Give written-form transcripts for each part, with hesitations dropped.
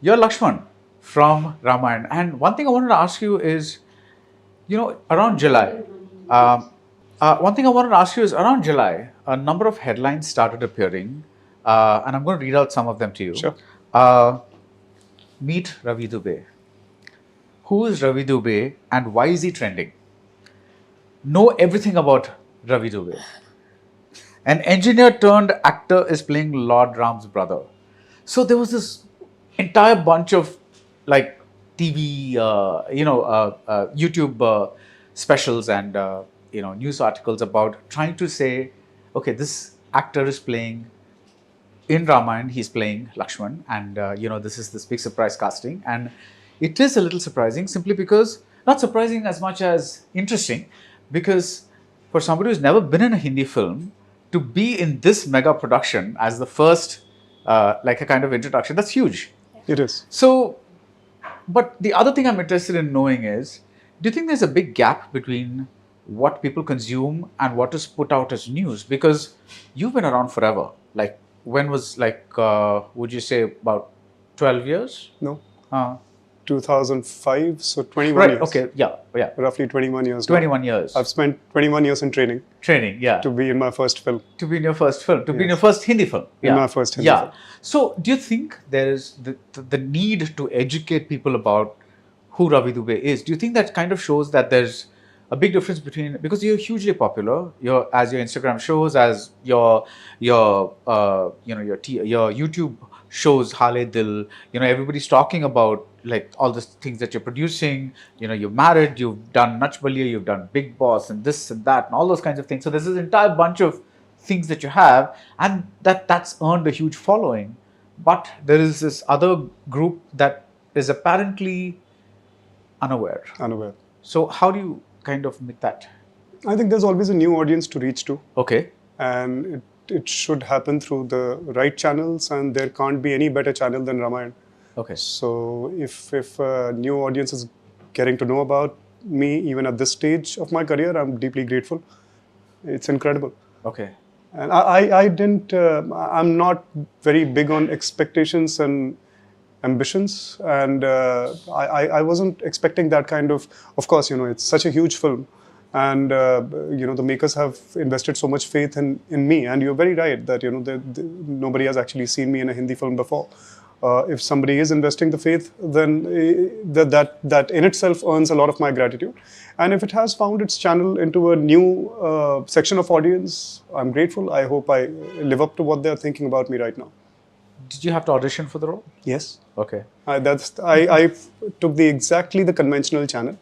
You're Lakshman from Ramayana. And one thing I wanted to ask you is, around July, a number of headlines started appearing, and I'm going to read out some of them to you. Sure. Meet Ravi Dubey. Who is Ravi Dubey and why is he trending? Know everything about Ravi Dubey. An engineer turned actor is playing Lord Ram's brother. So there was this entire bunch of like TV, YouTube specials and news articles about trying to say, okay, this actor is playing in Ramayana, he's playing Lakshman, and this is this big surprise casting, and it is a little surprising simply because not surprising as much as interesting, because for somebody who's never been in a Hindi film to be in this mega production as the first like a kind of introduction, that's huge. It is. So, but the other thing I'm interested in knowing is, do you think there's a big gap between what people consume and what is put out as news? Because you've been around forever. Like, when was would you say about 12 years? No. 2005, so 21 right, years. Okay, yeah. Roughly 21 years 21 years. I've spent 21 years in training. Yeah. To be in my first film. To be in your first film. To be in your first Hindi film. In my first Hindi film. So, do you think there is the need to educate people about who Ravi Dubey is? Do you think that kind of shows that there's a big difference between, because you're hugely popular, as your Instagram shows, as your YouTube shows, Hale Dil, everybody's talking about like all the things that you're producing, you're married, you've done Nach Baliya, you've done Big Boss and this and that and all those kinds of things. So there's this entire bunch of things that you have, and that's earned a huge following. But there is this other group that is apparently unaware. So how do you kind of make that? I think there's always a new audience to reach to. Okay. And it should happen through the right channels, and there can't be any better channel than Ramayana. Okay. So if a new audience is getting to know about me, even at this stage of my career, I'm deeply grateful. It's incredible. Okay. And I'm not very big on expectations and ambitions, and I wasn't expecting that kind of course, it's such a huge film, and the makers have invested so much faith in me, and you're very right that nobody has actually seen me in a Hindi film before. If somebody is investing the faith, then that in itself earns a lot of my gratitude. And if it has found its channel into a new section of audience, I'm grateful. I hope I live up to what they're thinking about me right now. Did you have to audition for the role? Yes. Okay. I took exactly the conventional channel,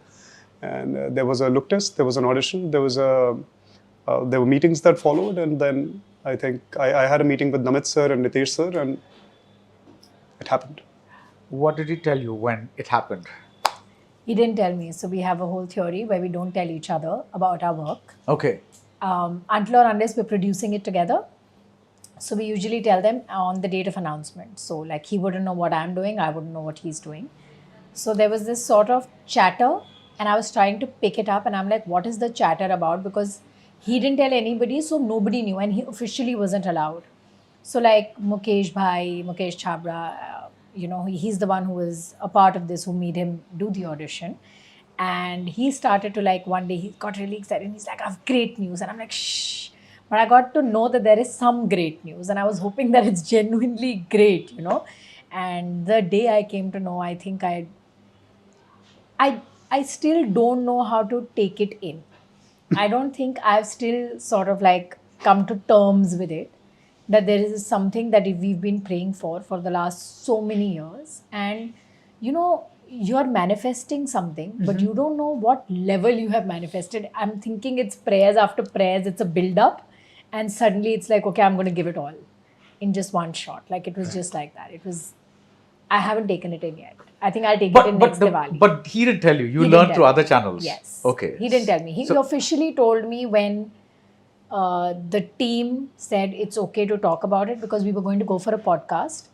and there was a look test, there was an audition, there were meetings that followed, and then I think I had a meeting with Namit sir and Nitesh sir, and it happened. What did he tell you when it happened? He didn't tell me. So we have a whole theory where we don't tell each other about our work. Okay. Until or unless we're producing it together. So we usually tell them on the date of announcement. So like he wouldn't know what I'm doing, I wouldn't know what he's doing. So there was this sort of chatter, and I was trying to pick it up, and I'm like, what is the chatter about? Because he didn't tell anybody, so nobody knew, and he officially wasn't allowed. So like Mukesh Chabra, he's the one who was a part of this, who made him do the audition. And he started to one day he got really excited, and he's like, I have great news. And I'm like, shh. But I got to know that there is some great news, and I was hoping that it's genuinely great, And the day I came to know, I think I still don't know how to take it in. I don't think I've still sort of come to terms with it, that there is something that we've been praying for the last so many years. And, you're manifesting something, but you don't know what level you have manifested. I'm thinking it's prayers after prayers, it's a build-up. And suddenly it's like, okay, I'm going to give it all in just one shot. It was just like that. I haven't taken it in yet. I think I'll take it in next Diwali. But he didn't tell you. You learned through other channels. Yes. Okay. He didn't tell me. He officially told me when the team said it's okay to talk about it, because we were going to go for a podcast.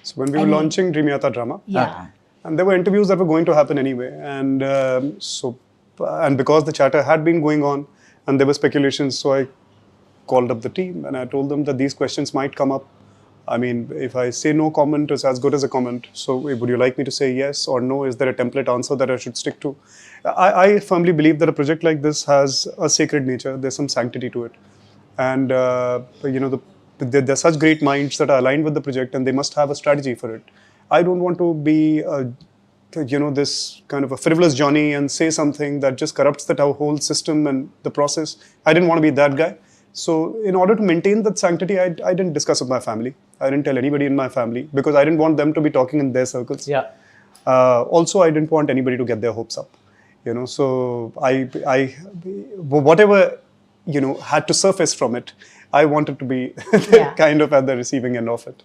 So when we were launching Dream Yatra Drama. Yeah. And there were interviews that were going to happen anyway. And because the chatter had been going on and there were speculations, so I called up the team and I told them that these questions might come up I mean, if I say no comment, it's as good as a comment. So would you like me to say yes or no? Is there a template answer that I should stick to? I firmly believe that a project like this has a sacred nature. There's some sanctity to it. And, they're such great minds that are aligned with the project, and they must have a strategy for it. I don't want to be, this kind of a frivolous Johnny and say something that just corrupts the whole system and the process. I didn't want to be that guy. So in order to maintain that sanctity, I didn't discuss with my family. I didn't tell anybody in my family because I didn't want them to be talking in their circles. Yeah. Also, I didn't want anybody to get their hopes up. So whatever, had to surface from it, I wanted to be Yeah. kind of at the receiving end of it.